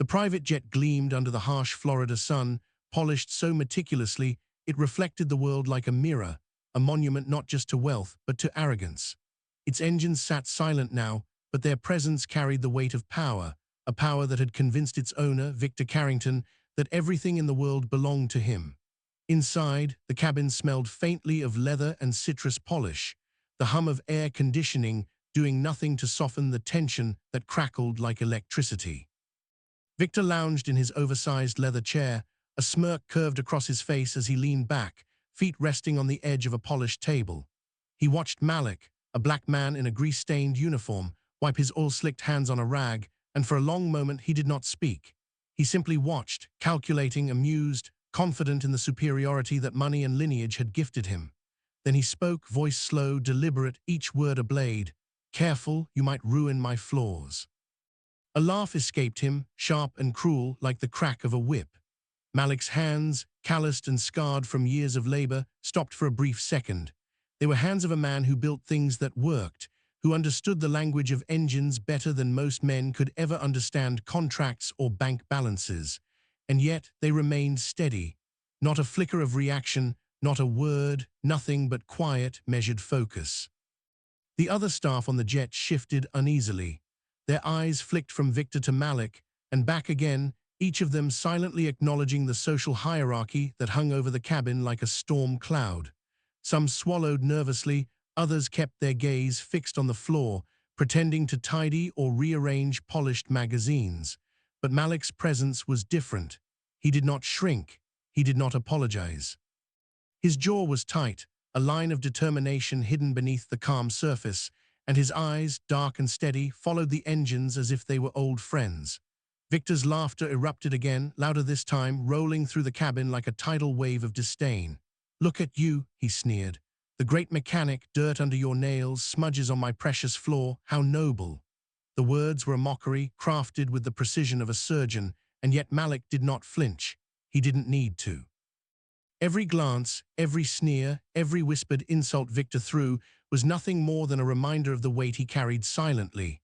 The private jet gleamed under the harsh Florida sun, polished so meticulously it reflected the world like a mirror, a monument not just to wealth but to arrogance. Its engines sat silent now, but their presence carried the weight of power, a power that had convinced its owner, Victor Carrington, that everything in the world belonged to him. Inside, the cabin smelled faintly of leather and citrus polish, the hum of air conditioning doing nothing to soften the tension that crackled like electricity. Victor lounged in his oversized leather chair, a smirk curved across his face as he leaned back, feet resting on the edge of a polished table. He watched Malik, a black man in a grease-stained uniform, wipe his oil-slicked hands on a rag, and for a long moment he did not speak. He simply watched, calculating, amused, confident in the superiority that money and lineage had gifted him. Then he spoke, voice slow, deliberate, each word a blade. "Careful, you might ruin my flaws." A laugh escaped him, sharp and cruel, like the crack of a whip. Malik's hands, calloused and scarred from years of labor, stopped for a brief second. They were hands of a man who built things that worked, who understood the language of engines better than most men could ever understand contracts or bank balances. And yet they remained steady. Not a flicker of reaction, not a word, nothing but quiet, measured focus. The other staff on the jet shifted uneasily. Their eyes flicked from Victor to Malik, and back again, each of them silently acknowledging the social hierarchy that hung over the cabin like a storm cloud. Some swallowed nervously, others kept their gaze fixed on the floor, pretending to tidy or rearrange polished magazines. But Malik's presence was different. He did not shrink. He did not apologize. His jaw was tight, a line of determination hidden beneath the calm surface, and his eyes, dark and steady, followed the engines as if they were old friends. Victor's laughter erupted again, louder this time, rolling through the cabin like a tidal wave of disdain. "Look at you," he sneered. "The great mechanic, dirt under your nails, smudges on my precious floor, how noble." The words were a mockery, crafted with the precision of a surgeon, and yet Malik did not flinch. He didn't need to. Every glance, every sneer, every whispered insult Victor threw was nothing more than a reminder of the weight he carried silently.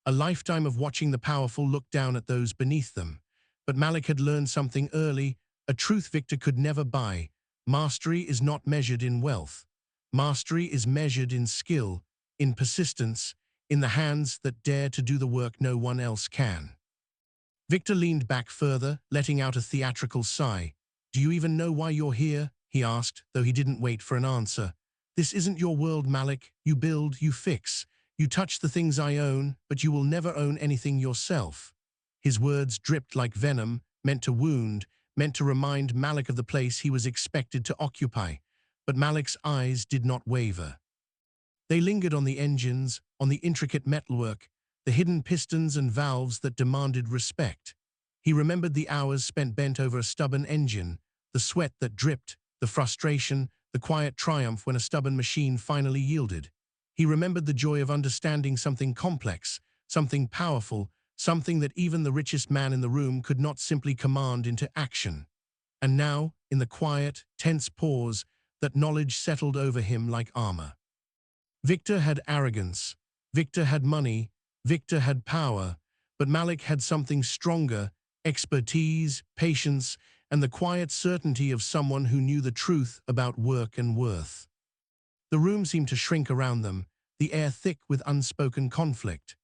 A lifetime of watching the powerful look down at those beneath them. But Malik had learned something early, a truth Victor could never buy. Mastery is not measured in wealth. Mastery is measured in skill, in persistence, in the hands that dare to do the work no one else can. Victor leaned back further, letting out a theatrical sigh. "Do you even know why you're here?" he asked, though he didn't wait for an answer. "This isn't your world, Malik. You build, you fix. You touch the things I own, but you will never own anything yourself." His words dripped like venom, meant to wound, meant to remind Malik of the place he was expected to occupy. But Malik's eyes did not waver. They lingered on the engines, on the intricate metalwork, the hidden pistons and valves that demanded respect. He remembered the hours spent bent over a stubborn engine, the sweat that dripped, the frustration, the quiet triumph when a stubborn machine finally yielded. He remembered the joy of understanding something complex, something powerful, something that even the richest man in the room could not simply command into action. And now, in the quiet, tense pause, that knowledge settled over him like armor. Victor had arrogance. Victor had money. Victor had power. But Malik had something stronger: expertise, patience, and the quiet certainty of someone who knew the truth about work and worth. The room seemed to shrink around them, the air thick with unspoken conflict.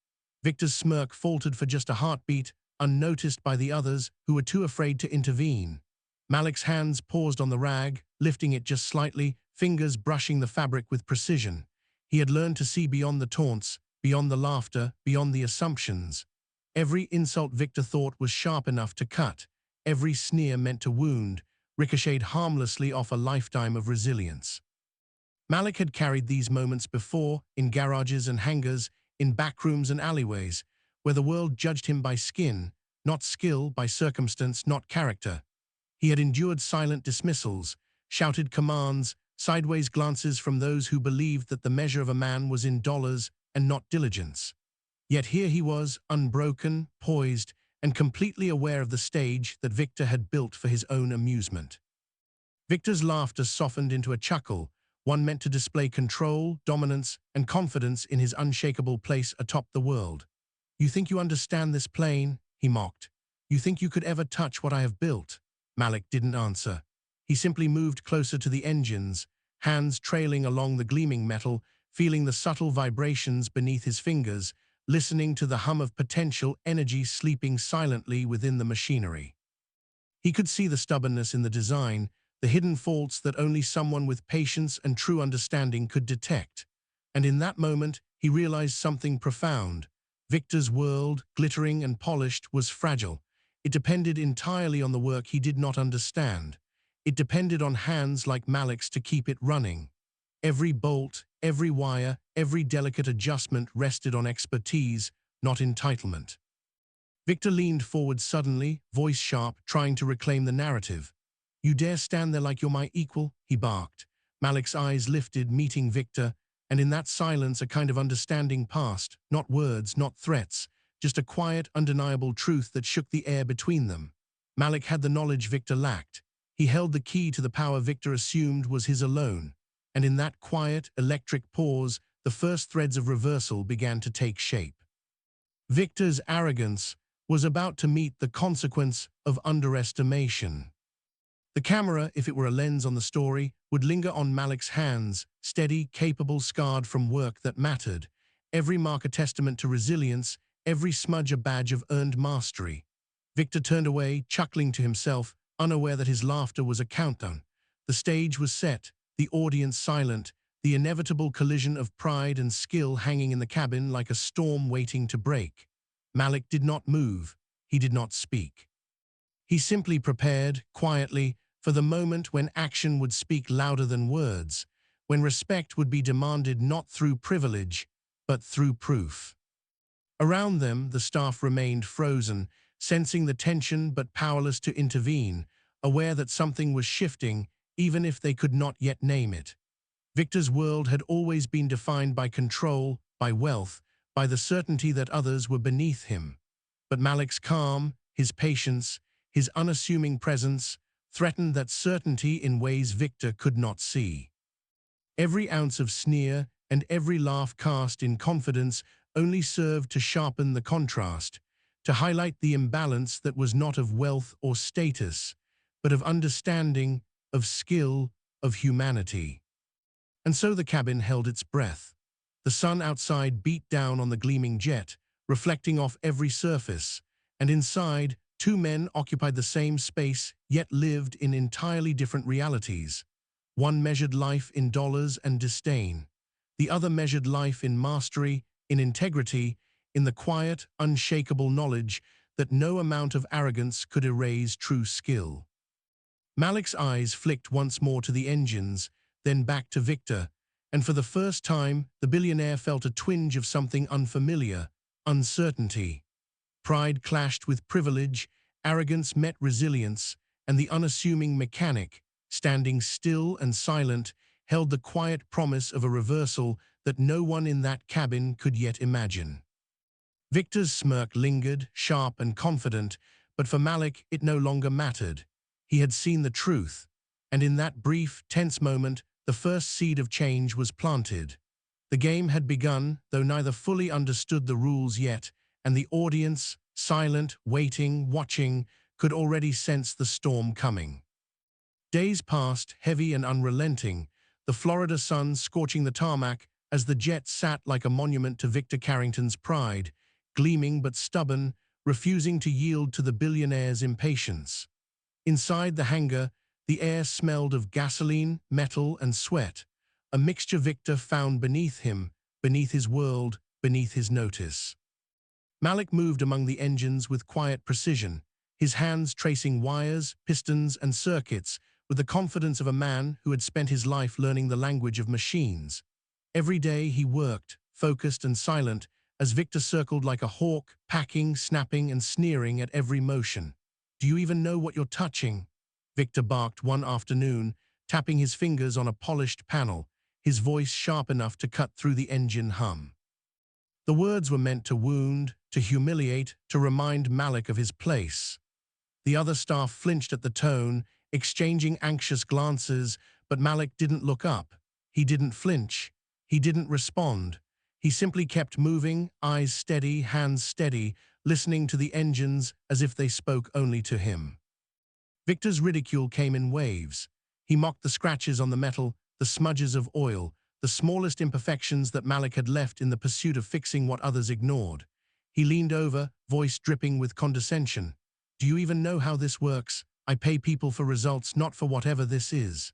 Victor's smirk faltered for just a heartbeat, unnoticed by the others who were too afraid to intervene. Malik's hands paused on the rag, lifting it just slightly, fingers brushing the fabric with precision. He had learned to see beyond the taunts, beyond the laughter, beyond the assumptions. Every insult Victor thought was sharp enough to cut. Every sneer meant to wound, ricocheted harmlessly off a lifetime of resilience. Malik had carried these moments before, in garages and hangars, in backrooms and alleyways, where the world judged him by skin, not skill, by circumstance, not character. He had endured silent dismissals, shouted commands, sideways glances from those who believed that the measure of a man was in dollars and not diligence. Yet here he was, unbroken, poised, and completely aware of the stage that Victor had built for his own amusement. Victor's laughter softened into a chuckle, one meant to display control, dominance, and confidence in his unshakable place atop the world. "You think you understand this plane?" he mocked. You think you could ever touch what I have built? Malik didn't answer. He simply moved closer to the engines, hands trailing along the gleaming metal, feeling the subtle vibrations beneath his fingers, listening to the hum of potential energy sleeping silently within the machinery. He could see the stubbornness in the design, the hidden faults that only someone with patience and true understanding could detect. And in that moment, he realized something profound. Victor's world, glittering and polished, was fragile. It depended entirely on the work he did not understand. It depended on hands like Malik's to keep it running. Every bolt, every wire, every delicate adjustment rested on expertise, not entitlement. Victor leaned forward suddenly, voice sharp, trying to reclaim the narrative. "You dare stand there like you're my equal?" he barked. Malik's eyes lifted, meeting Victor, and in that silence a kind of understanding passed, not words, not threats, just a quiet, undeniable truth that shook the air between them. Malik had the knowledge Victor lacked. He held the key to the power Victor assumed was his alone. And in that quiet, electric pause, the first threads of reversal began to take shape. Victor's arrogance was about to meet the consequence of underestimation. The camera, if it were a lens on the story, would linger on Malik's hands, steady, capable, scarred from work that mattered. Every mark a testament to resilience, every smudge a badge of earned mastery. Victor turned away, chuckling to himself, unaware that his laughter was a countdown. The stage was set, the audience silent, the inevitable collision of pride and skill hanging in the cabin like a storm waiting to break. Malik did not move. He did not speak. He simply prepared, quietly, for the moment when action would speak louder than words, when respect would be demanded not through privilege, but through proof. Around them, the staff remained frozen, sensing the tension but powerless to intervene, aware that something was shifting, even if they could not yet name it. Victor's world had always been defined by control, by wealth, by the certainty that others were beneath him. But Malik's calm, his patience, his unassuming presence, threatened that certainty in ways Victor could not see. Every ounce of sneer and every laugh cast in confidence only served to sharpen the contrast, to highlight the imbalance that was not of wealth or status, but of understanding, of skill, of humanity. And so the cabin held its breath. The sun outside beat down on the gleaming jet, reflecting off every surface, and inside, two men occupied the same space, yet lived in entirely different realities. One measured life in dollars and disdain. The other measured life in mastery, in integrity, in the quiet, unshakable knowledge that no amount of arrogance could erase true skill. Malik's eyes flicked once more to the engines, then back to Victor, and for the first time, the billionaire felt a twinge of something unfamiliar, uncertainty. Pride clashed with privilege, arrogance met resilience, and the unassuming mechanic, standing still and silent, held the quiet promise of a reversal that no one in that cabin could yet imagine. Victor's smirk lingered, sharp and confident, but for Malik it no longer mattered. He had seen the truth, and in that brief, tense moment, the first seed of change was planted. The game had begun, though neither fully understood the rules yet, and the audience, silent, waiting, watching, could already sense the storm coming. Days passed, heavy and unrelenting, the Florida sun scorching the tarmac as the jet sat like a monument to Victor Carrington's pride, gleaming but stubborn, refusing to yield to the billionaire's impatience. Inside the hangar, the air smelled of gasoline, metal, and sweat, a mixture Victor found beneath him, beneath his world, beneath his notice. Malik moved among the engines with quiet precision, his hands tracing wires, pistons, and circuits with the confidence of a man who had spent his life learning the language of machines. Every day he worked, focused and silent, as Victor circled like a hawk, packing, snapping, and sneering at every motion. "Do you even know what you're touching?" Victor barked one afternoon, tapping his fingers on a polished panel, his voice sharp enough to cut through the engine hum. The words were meant to wound, to humiliate, to remind Malik of his place. The other staff flinched at the tone, exchanging anxious glances, but Malik didn't look up. He didn't flinch. He didn't respond. He simply kept moving, eyes steady, hands steady, listening to the engines as if they spoke only to him. Victor's ridicule came in waves. He mocked the scratches on the metal, the smudges of oil, the smallest imperfections that Malik had left in the pursuit of fixing what others ignored. He leaned over, voice dripping with condescension. "Do you even know how this works? I pay people for results, not for whatever this is."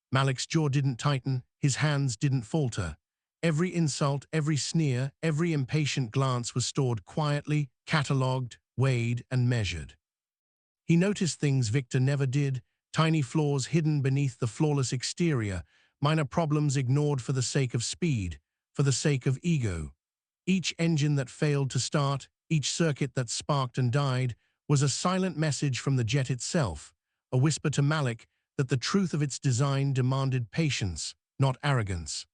Malik's jaw didn't tighten, his hands didn't falter. Every insult, every sneer, every impatient glance was stored quietly, catalogued, weighed, and measured. He noticed things Victor never did, tiny flaws hidden beneath the flawless exterior, minor problems ignored for the sake of speed, for the sake of ego. Each engine that failed to start, each circuit that sparked and died, was a silent message from the jet itself, a whisper to Malik that the truth of its design demanded patience, not arrogance.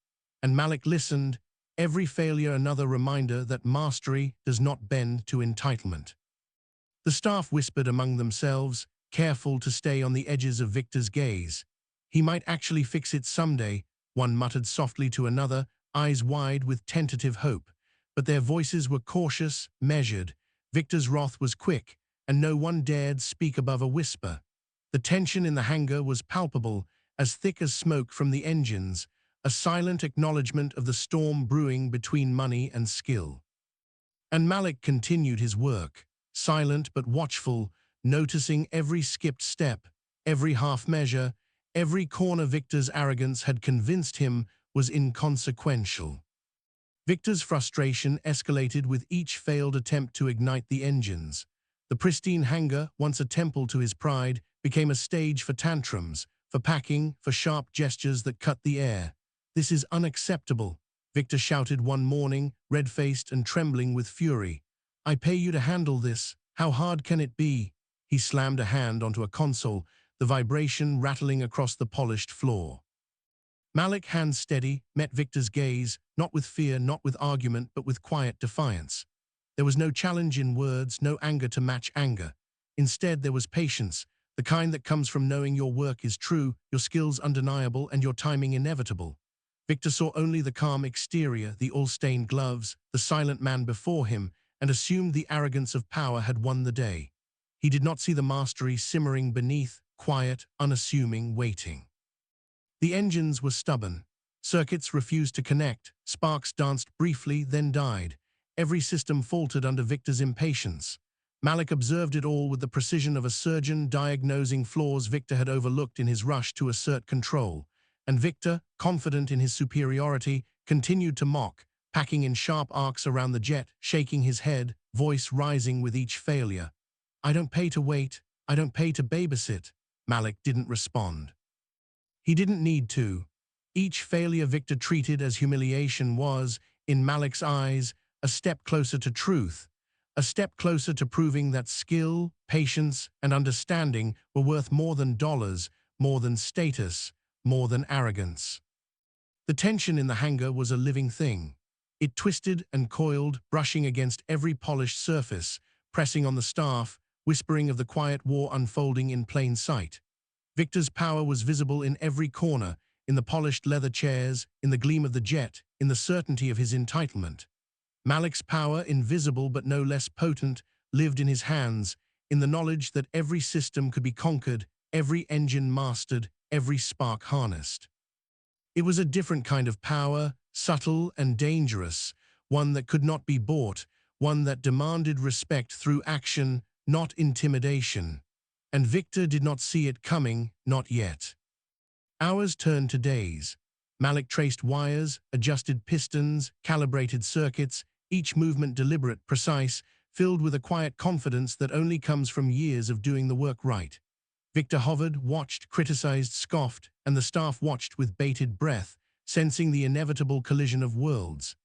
And Malik listened, every failure another reminder that mastery does not bend to entitlement. The staff whispered among themselves, careful to stay on the edges of Victor's gaze. "He might actually fix it someday," one muttered softly to another, eyes wide with tentative hope. But their voices were cautious, measured. Victor's wrath was quick, and no one dared speak above a whisper. The tension in the hangar was palpable, as thick as smoke from the engines, a silent acknowledgement of the storm brewing between money and skill. And Malik continued his work, silent but watchful, noticing every skipped step, every half measure, every corner Victor's arrogance had convinced him was inconsequential. Victor's frustration escalated with each failed attempt to ignite the engines. The pristine hangar, once a temple to his pride, became a stage for tantrums, for packing, for sharp gestures that cut the air. "This is unacceptable," Victor shouted one morning, red-faced and trembling with fury. "I pay you to handle this. How hard can it be?" He slammed a hand onto a console, the vibration rattling across the polished floor. Malik, hands steady, met Victor's gaze, not with fear, not with argument, but with quiet defiance. There was no challenge in words, no anger to match anger. Instead, there was patience, the kind that comes from knowing your work is true, your skills undeniable, and your timing inevitable. Victor saw only the calm exterior, the all-stained gloves, the silent man before him, and assumed the arrogance of power had won the day. He did not see the mastery simmering beneath, quiet, unassuming, waiting. The engines were stubborn. Circuits refused to connect, sparks danced briefly, then died. Every system faltered under Victor's impatience. Malik observed it all with the precision of a surgeon diagnosing flaws Victor had overlooked in his rush to assert control. And Victor, confident in his superiority, continued to mock, packing in sharp arcs around the jet, shaking his head, voice rising with each failure. "I don't pay to wait. I don't pay to babysit." Malik didn't respond. He didn't need to. Each failure Victor treated as humiliation was, in Malik's eyes, a step closer to truth, a step closer to proving that skill, patience, and understanding were worth more than dollars, more than status, more than arrogance. The tension in the hangar was a living thing. It twisted and coiled, brushing against every polished surface, pressing on the staff, whispering of the quiet war unfolding in plain sight. Victor's power was visible in every corner, in the polished leather chairs, in the gleam of the jet, in the certainty of his entitlement. Malik's power, invisible but no less potent, lived in his hands, in the knowledge that every system could be conquered, every engine mastered, every spark harnessed. It was a different kind of power, subtle and dangerous, one that could not be bought, one that demanded respect through action, not intimidation. And Victor did not see it coming, not yet. Hours turned to days. Malik traced wires, adjusted pistons, calibrated circuits, each movement deliberate, precise, filled with a quiet confidence that only comes from years of doing the work right. Victor hovered, watched, criticized, scoffed, and the staff watched with bated breath, sensing the inevitable collision of worlds.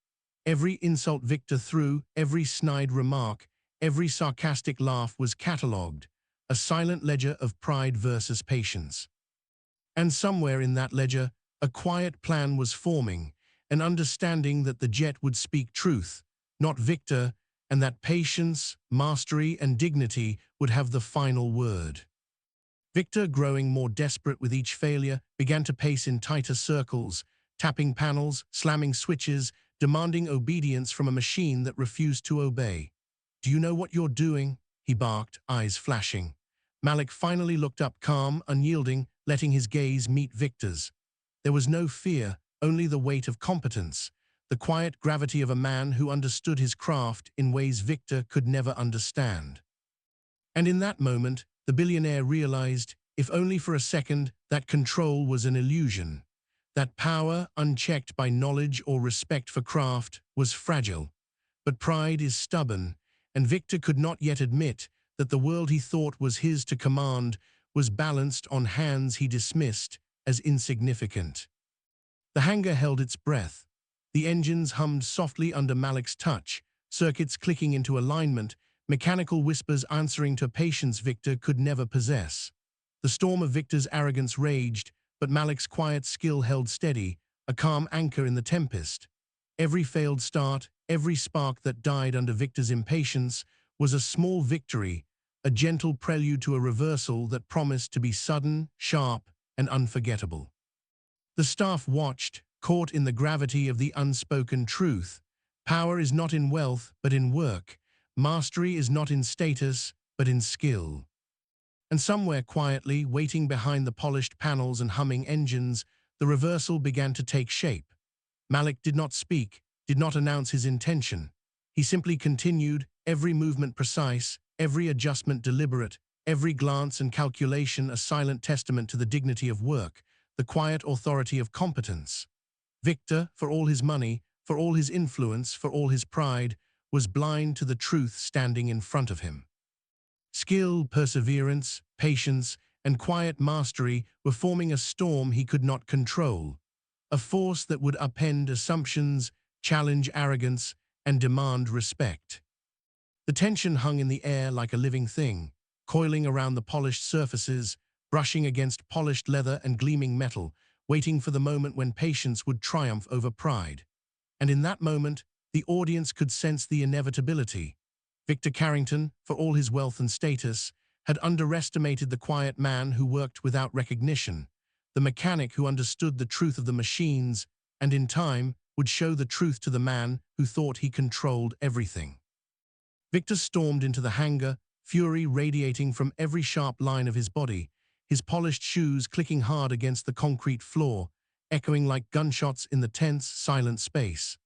Every insult Victor threw, every snide remark, every sarcastic laugh was catalogued, a silent ledger of pride versus patience. And somewhere in that ledger, a quiet plan was forming, an understanding that the jet would speak truth, not Victor, and that patience, mastery, and dignity would have the final word. Victor, growing more desperate with each failure, began to pace in tighter circles, tapping panels, slamming switches, demanding obedience from a machine that refused to obey. "Do you know what you're doing?" he barked, eyes flashing. Malik finally looked up, calm, unyielding, letting his gaze meet Victor's. There was no fear, only the weight of competence, the quiet gravity of a man who understood his craft in ways Victor could never understand. And in that moment, the billionaire realized, if only for a second, that control was an illusion. That power, unchecked by knowledge or respect for craft, was fragile. But pride is stubborn, and Victor could not yet admit that the world he thought was his to command was balanced on hands he dismissed as insignificant. The hangar held its breath. The engines hummed softly under Malik's touch, circuits clicking into alignment, mechanical whispers answering to patience Victor could never possess. The storm of Victor's arrogance raged, but Malik's quiet skill held steady, a calm anchor in the tempest. Every failed start, every spark that died under Victor's impatience was a small victory, a gentle prelude to a reversal that promised to be sudden, sharp, and unforgettable. The staff watched, caught in the gravity of the unspoken truth. Power is not in wealth, but in work. Mastery is not in status, but in skill. And somewhere quietly, waiting behind the polished panels and humming engines, the reversal began to take shape. Malik did not speak, did not announce his intention. He simply continued, every movement precise, every adjustment deliberate, every glance and calculation a silent testament to the dignity of work, the quiet authority of competence. Victor, for all his money, for all his influence, for all his pride, was blind to the truth standing in front of him. Skill, perseverance, patience, and quiet mastery were forming a storm he could not control, a force that would upend assumptions, challenge arrogance, and demand respect. The tension hung in the air like a living thing, coiling around the polished surfaces, brushing against polished leather and gleaming metal, waiting for the moment when patience would triumph over pride. And in that moment, the audience could sense the inevitability. Victor Carrington, for all his wealth and status, had underestimated the quiet man who worked without recognition, the mechanic who understood the truth of the machines, and in time would show the truth to the man who thought he controlled everything. Victor stormed into the hangar, fury radiating from every sharp line of his body, his polished shoes clicking hard against the concrete floor, echoing like gunshots in the tense, silent space.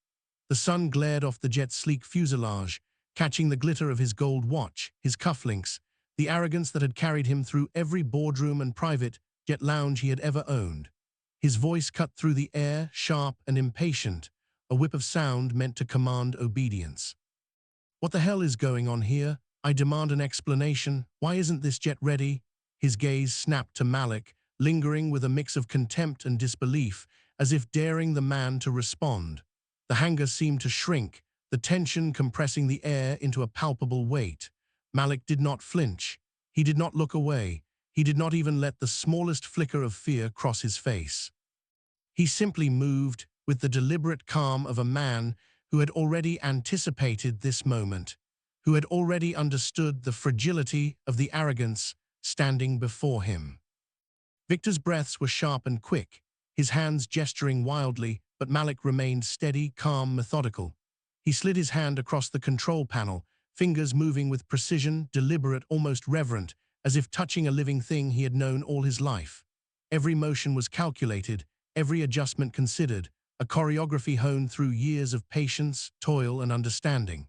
The sun glared off the jet's sleek fuselage, catching the glitter of his gold watch, his cufflinks, the arrogance that had carried him through every boardroom and private jet lounge he had ever owned. His voice cut through the air, sharp and impatient, a whip of sound meant to command obedience. "What the hell is going on here? I demand an explanation. Why isn't this jet ready?" His gaze snapped to Malik, lingering with a mix of contempt and disbelief, as if daring the man to respond. The hangar seemed to shrink, the tension compressing the air into a palpable weight. Malik did not flinch. He did not look away. He did not even let the smallest flicker of fear cross his face. He simply moved with the deliberate calm of a man who had already anticipated this moment, who had already understood the fragility of the arrogance standing before him. Victor's breaths were sharp and quick, his hands gesturing wildly, but Malik remained steady, calm, methodical. He slid his hand across the control panel, fingers moving with precision, deliberate, almost reverent, as if touching a living thing he had known all his life. Every motion was calculated, every adjustment considered, a choreography honed through years of patience, toil, and understanding.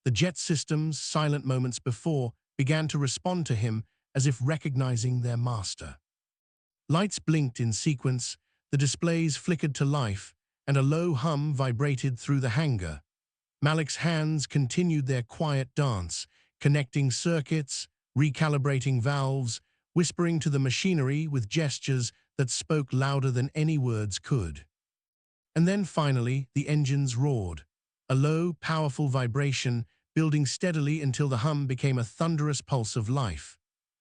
The jet systems, silent moments before, began to respond to him as if recognizing their master. Lights blinked in sequence, the displays flickered to life, and a low hum vibrated through the hangar. Malik's hands continued their quiet dance, connecting circuits, recalibrating valves, whispering to the machinery with gestures that spoke louder than any words could. And then finally, the engines roared, a low, powerful vibration building steadily until the hum became a thunderous pulse of life.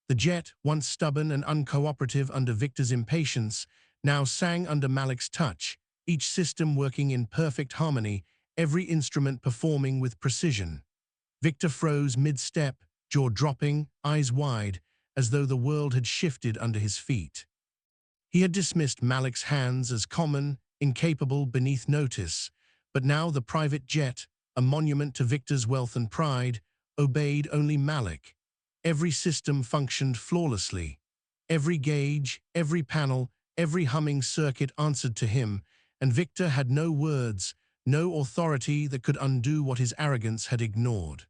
The jet, once stubborn and uncooperative under Victor's impatience, now sang under Malik's touch, each system working in perfect harmony, every instrument performing with precision. Victor froze mid-step, jaw dropping, eyes wide, as though the world had shifted under his feet. He had dismissed Malik's hands as common, incapable, beneath notice, but now the private jet, a monument to Victor's wealth and pride, obeyed only Malik. Every system functioned flawlessly. Every gauge, every panel, every humming circuit answered to him, and Victor had no words, no authority that could undo what his arrogance had ignored.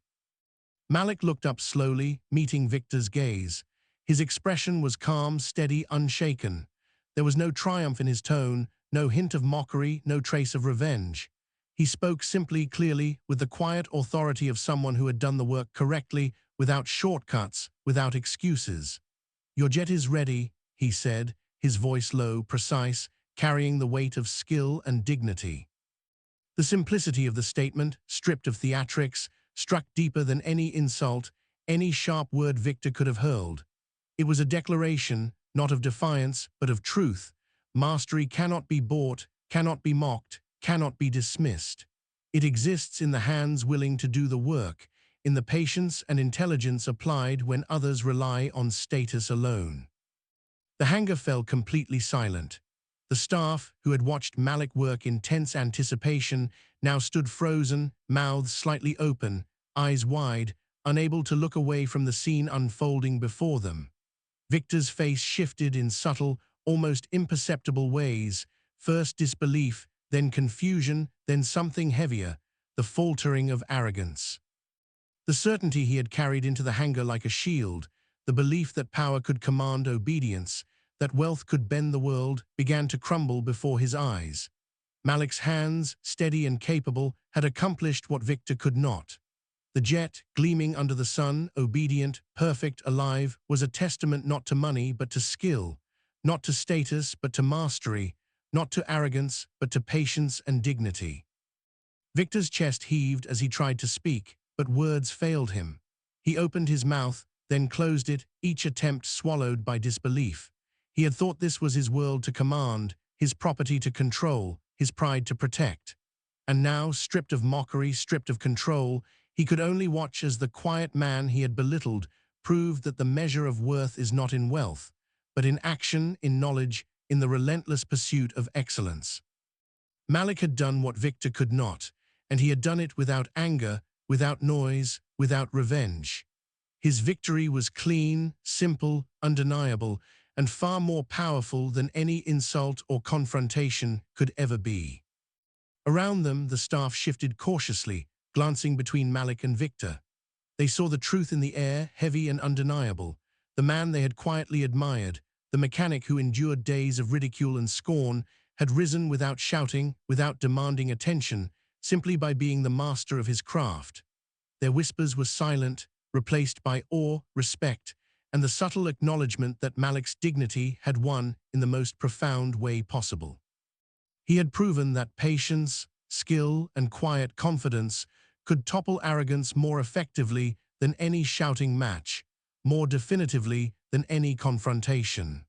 Malik looked up slowly, meeting Victor's gaze. His expression was calm, steady, unshaken. There was no triumph in his tone, no hint of mockery, no trace of revenge. He spoke simply, clearly, with the quiet authority of someone who had done the work correctly, without shortcuts, without excuses. "Your jet is ready," he said, his voice low, precise, carrying the weight of skill and dignity. The simplicity of the statement, stripped of theatrics, struck deeper than any insult, any sharp word Victor could have hurled. It was a declaration, not of defiance, but of truth. Mastery cannot be bought, cannot be mocked, cannot be dismissed. It exists in the hands willing to do the work, in the patience and intelligence applied when others rely on status alone. The hangar fell completely silent. The staff, who had watched Malik work in tense anticipation, now stood frozen, mouths slightly open, eyes wide, unable to look away from the scene unfolding before them. Victor's face shifted in subtle, almost imperceptible ways, first disbelief, then confusion, then something heavier, the faltering of arrogance. The certainty he had carried into the hangar like a shield, the belief that power could command obedience, that wealth could bend the world, began to crumble before his eyes. Malik's hands, steady and capable, had accomplished what Victor could not. The jet, gleaming under the sun, obedient, perfect, alive, was a testament not to money but to skill, not to status but to mastery, not to arrogance but to patience and dignity. Victor's chest heaved as he tried to speak, but words failed him. He opened his mouth, then closed it, each attempt swallowed by disbelief. He had thought this was his world to command, his property to control, his pride to protect. And now, stripped of mockery, stripped of control, he could only watch as the quiet man he had belittled proved that the measure of worth is not in wealth, but in action, in knowledge, in the relentless pursuit of excellence. Malik had done what Victor could not, and he had done it without anger, without noise, without revenge. His victory was clean, simple, undeniable, and far more powerful than any insult or confrontation could ever be. Around them, the staff shifted cautiously, glancing between Malik and Victor. They saw the truth in the air, heavy and undeniable. The man they had quietly admired, the mechanic who endured days of ridicule and scorn, had risen without shouting, without demanding attention, simply by being the master of his craft. Their whispers were silent, replaced by awe, respect, and the subtle acknowledgement that Malik's dignity had won in the most profound way possible. He had proven that patience, skill, and quiet confidence could topple arrogance more effectively than any shouting match, more definitively than any confrontation.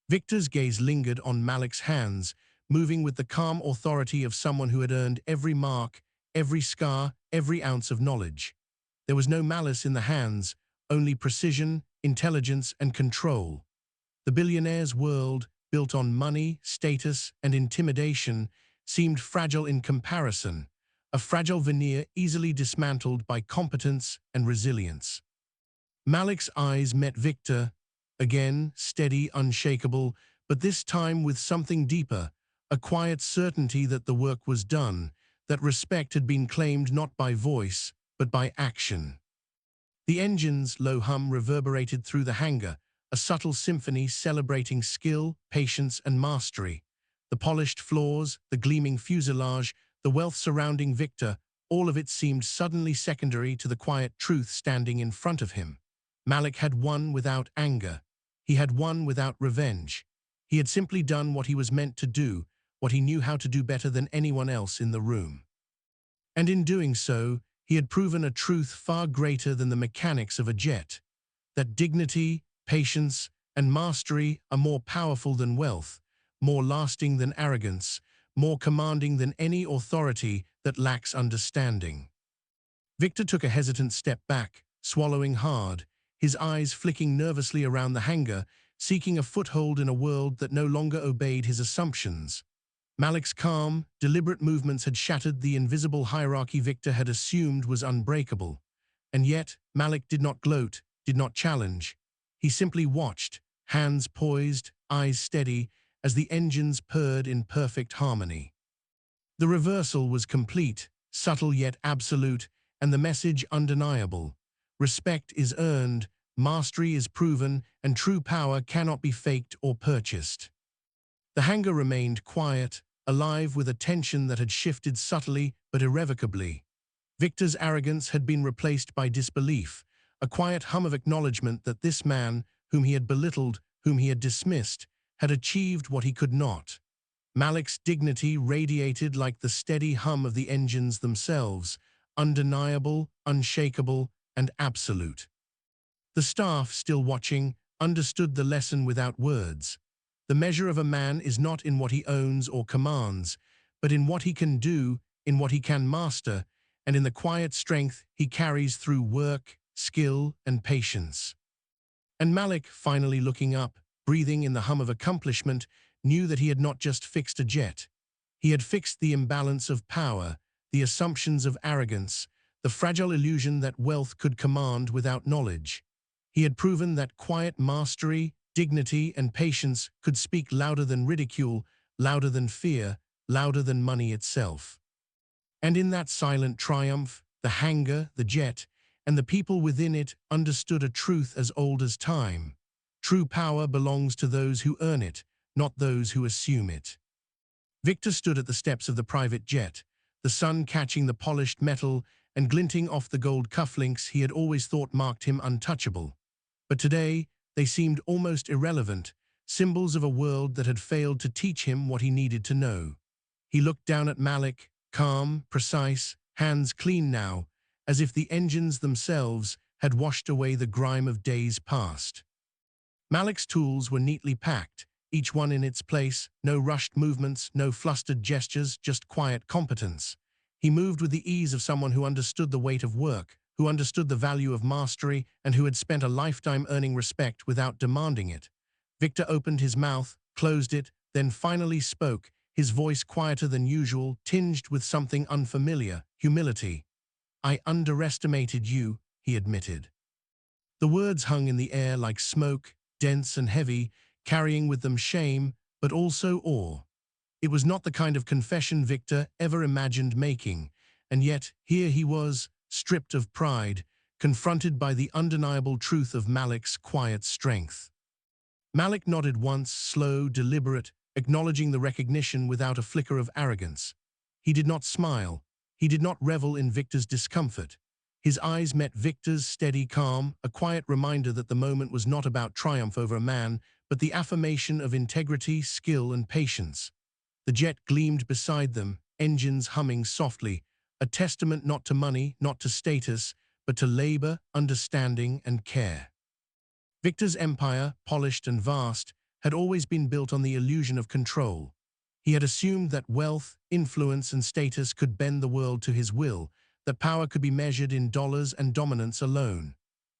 Victor's gaze lingered on Malik's hands, moving with the calm authority of someone who had earned every mark, every scar, every ounce of knowledge. There was no malice in the hands, only precision, intelligence, and control. The billionaire's world, built on money, status, and intimidation, seemed fragile in comparison, a fragile veneer easily dismantled by competence and resilience. Malik's eyes met Victor, again steady, unshakable, but this time with something deeper, a quiet certainty that the work was done, that respect had been claimed not by voice, but by action. The engine's low hum reverberated through the hangar, a subtle symphony celebrating skill, patience, and mastery. The polished floors, the gleaming fuselage, the wealth surrounding Victor, all of it seemed suddenly secondary to the quiet truth standing in front of him. Malik had won without anger. He had won without revenge. He had simply done what he was meant to do, what he knew how to do better than anyone else in the room. And in doing so, he had proven a truth far greater than the mechanics of a jet, that dignity, patience, and mastery are more powerful than wealth, more lasting than arrogance, more commanding than any authority that lacks understanding. Victor took a hesitant step back, swallowing hard, his eyes flicking nervously around the hangar, seeking a foothold in a world that no longer obeyed his assumptions. Malik's calm, deliberate movements had shattered the invisible hierarchy Victor had assumed was unbreakable. And yet, Malik did not gloat, did not challenge. He simply watched, hands poised, eyes steady, as the engines purred in perfect harmony. The reversal was complete, subtle yet absolute, and the message undeniable. Respect is earned, mastery is proven, and true power cannot be faked or purchased. The hangar remained quiet, alive with a tension that had shifted subtly but irrevocably. Victor's arrogance had been replaced by disbelief, a quiet hum of acknowledgement that this man, whom he had belittled, whom he had dismissed, had achieved what he could not. Malik's dignity radiated like the steady hum of the engines themselves, undeniable, unshakable, and absolute. The staff, still watching, understood the lesson without words. The measure of a man is not in what he owns or commands, but in what he can do, in what he can master, and in the quiet strength he carries through work, skill, and patience. And Malik, finally looking up, breathing in the hum of accomplishment, knew that he had not just fixed a jet. He had fixed the imbalance of power, the assumptions of arrogance, the fragile illusion that wealth could command without knowledge. He had proven that quiet mastery, dignity, and patience could speak louder than ridicule, louder than fear, louder than money itself. And in that silent triumph, the hangar, the jet, and the people within it understood a truth as old as time. True power belongs to those who earn it, not those who assume it. Victor stood at the steps of the private jet, the sun catching the polished metal and glinting off the gold cufflinks he had always thought marked him untouchable. But today, they seemed almost irrelevant, symbols of a world that had failed to teach him what he needed to know. He looked down at Malik, calm, precise, hands clean now, as if the engines themselves had washed away the grime of days past. Malik's tools were neatly packed, each one in its place, no rushed movements, no flustered gestures, just quiet competence. He moved with the ease of someone who understood the weight of work, who understood the value of mastery, and who had spent a lifetime earning respect without demanding it. Victor opened his mouth, closed it, then finally spoke, his voice quieter than usual, tinged with something unfamiliar, humility. "I underestimated you," he admitted. The words hung in the air like smoke, dense and heavy, carrying with them shame, but also awe. It was not the kind of confession Victor ever imagined making, and yet here he was, stripped of pride, confronted by the undeniable truth of Malik's quiet strength. Malik nodded once, slow, deliberate, acknowledging the recognition without a flicker of arrogance. He did not smile. He did not revel in Victor's discomfort. His eyes met Victor's, steady calm, a quiet reminder that the moment was not about triumph over a man, but the affirmation of integrity, skill, and patience. The jet gleamed beside them, engines humming softly, a testament not to money, not to status, but to labor, understanding, and care. Victor's empire, polished and vast, had always been built on the illusion of control. He had assumed that wealth, influence, and status could bend the world to his will, that power could be measured in dollars and dominance alone.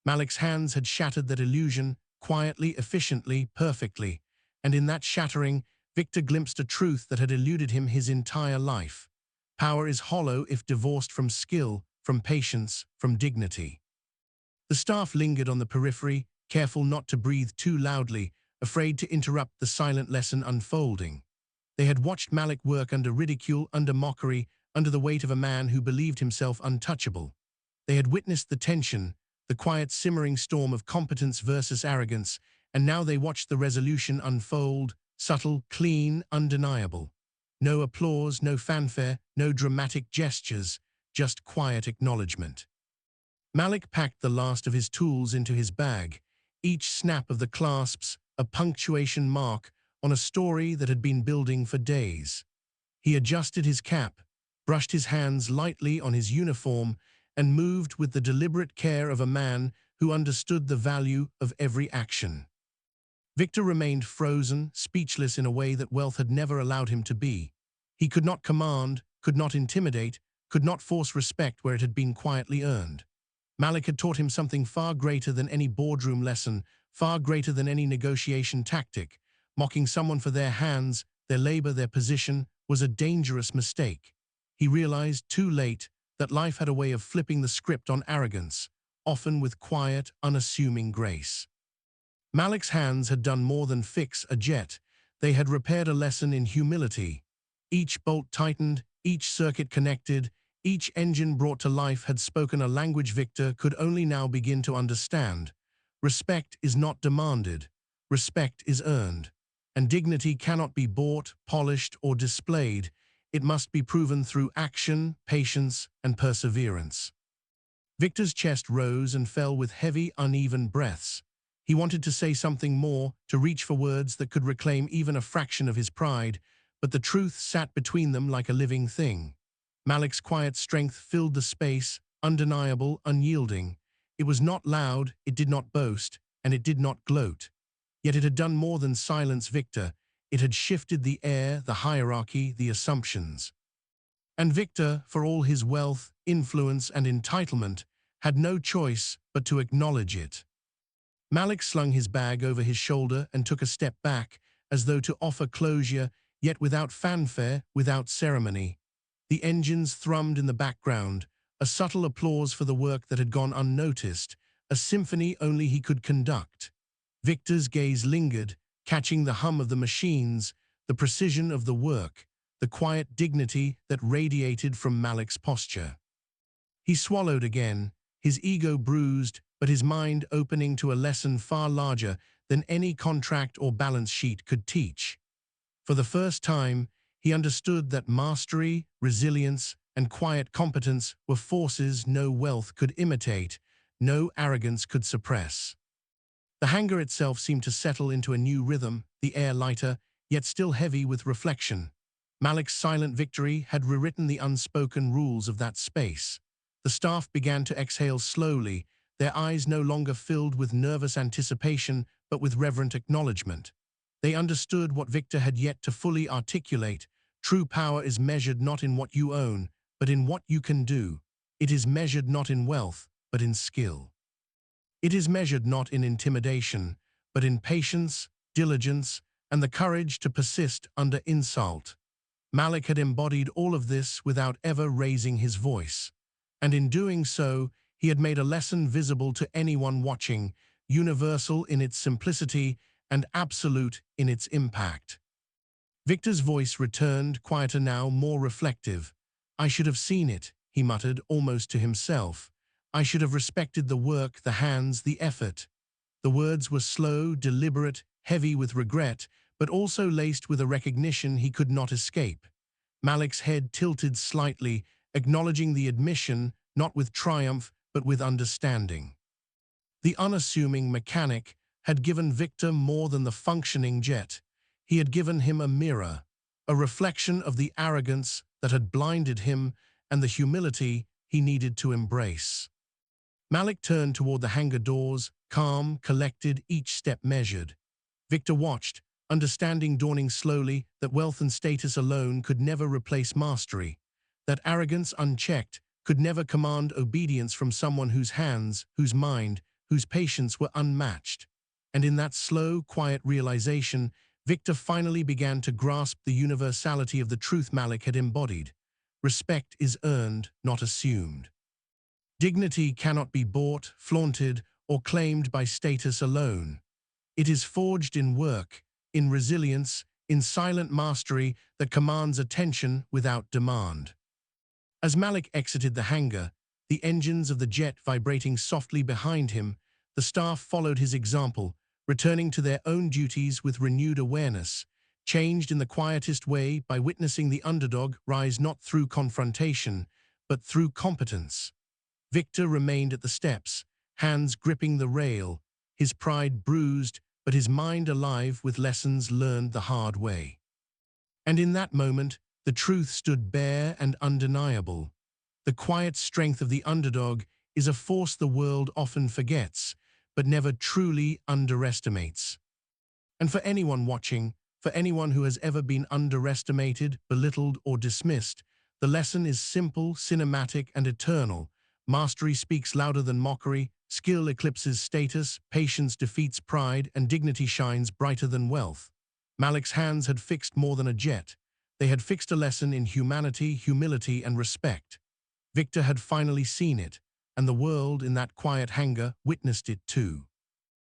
Malik's hands had shattered that illusion, quietly, efficiently, perfectly, and in that shattering, Victor glimpsed a truth that had eluded him his entire life. Power is hollow if divorced from skill, from patience, from dignity. The staff lingered on the periphery, careful not to breathe too loudly, afraid to interrupt the silent lesson unfolding. They had watched Malik work under ridicule, under mockery, under the weight of a man who believed himself untouchable. They had witnessed the tension, the quiet simmering storm of competence versus arrogance, and now they watched the resolution unfold, subtle, clean, undeniable. No applause, no fanfare, no dramatic gestures, just quiet acknowledgement. Malik packed the last of his tools into his bag, each snap of the clasps a punctuation mark on a story that had been building for days. He adjusted his cap, brushed his hands lightly on his uniform, and moved with the deliberate care of a man who understood the value of every action. Victor remained frozen, speechless in a way that wealth had never allowed him to be. He could not command, could not intimidate, could not force respect where it had been quietly earned. Malik had taught him something far greater than any boardroom lesson, far greater than any negotiation tactic. Mocking someone for their hands, their labor, their position, was a dangerous mistake. He realized, too late, that life had a way of flipping the script on arrogance. often with quiet, unassuming grace. Malik's hands had done more than fix a jet. They had repaired a lesson in humility. Each bolt tightened, each circuit connected, each engine brought to life had spoken a language Victor could only now begin to understand. Respect is not demanded. Respect is earned. And dignity cannot be bought, polished, or displayed. It must be proven through action, patience, and perseverance. Victor's chest rose and fell with heavy, uneven breaths. He wanted to say something more, to reach for words that could reclaim even a fraction of his pride, but the truth sat between them like a living thing. Malik's quiet strength filled the space, undeniable, unyielding. It was not loud, it did not boast, and it did not gloat. Yet it had done more than silence Victor. It had shifted the air, the hierarchy, the assumptions. And Victor, for all his wealth, influence, and entitlement, had no choice but to acknowledge it. Malik slung his bag over his shoulder and took a step back, as though to offer closure, yet without fanfare, without ceremony. The engines thrummed in the background, a subtle applause for the work that had gone unnoticed, a symphony only he could conduct. Victor's gaze lingered, catching the hum of the machines, the precision of the work, the quiet dignity that radiated from Malik's posture. He swallowed again, his ego bruised, but his mind opening to a lesson far larger than any contract or balance sheet could teach. For the first time, he understood that mastery, resilience, and quiet competence were forces no wealth could imitate, no arrogance could suppress. The hangar itself seemed to settle into a new rhythm, the air lighter, yet still heavy with reflection. Malik's silent victory had rewritten the unspoken rules of that space. The staff began to exhale slowly, their eyes no longer filled with nervous anticipation but with reverent acknowledgement. They understood what Victor had yet to fully articulate. True power is measured not in what you own, but in what you can do. It is measured not in wealth, but in skill. It is measured not in intimidation, but in patience, diligence, and the courage to persist under insult. Malik had embodied all of this without ever raising his voice. And in doing so, he had made a lesson visible to anyone watching, universal in its simplicity and absolute in its impact. Victor's voice returned, quieter now, more reflective. "I should have seen it," he muttered, almost to himself. "I should have respected the work, the hands, the effort." The words were slow, deliberate, heavy with regret, but also laced with a recognition he could not escape. Malik's head tilted slightly, acknowledging the admission, not with triumph, but with understanding. The unassuming mechanic had given Victor more than the functioning jet. He had given him a mirror, a reflection of the arrogance that had blinded him and the humility he needed to embrace. Malik turned toward the hangar doors, calm, collected, each step measured. Victor watched, understanding dawning slowly that wealth and status alone could never replace mastery, that arrogance unchecked could never command obedience from someone whose hands, whose mind, whose patience were unmatched. And in that slow, quiet realization, Victor finally began to grasp the universality of the truth Malik had embodied. Respect is earned, not assumed. Dignity cannot be bought, flaunted, or claimed by status alone. It is forged in work, in resilience, in silent mastery that commands attention without demand. As Malik exited the hangar, the engines of the jet vibrating softly behind him, the staff followed his example, returning to their own duties with renewed awareness, changed in the quietest way by witnessing the underdog rise not through confrontation, but through competence. Victor remained at the steps, hands gripping the rail, his pride bruised, but his mind alive with lessons learned the hard way. And in that moment, the truth stood bare and undeniable. The quiet strength of the underdog is a force the world often forgets, but never truly underestimates. And for anyone watching, for anyone who has ever been underestimated, belittled, or dismissed, the lesson is simple, cinematic, and eternal. Mastery speaks louder than mockery, skill eclipses status, patience defeats pride, and dignity shines brighter than wealth. Malik's hands had fixed more than a jet. They had fixed a lesson in humanity, humility, and respect. Victor had finally seen it, and the world in that quiet hangar witnessed it too.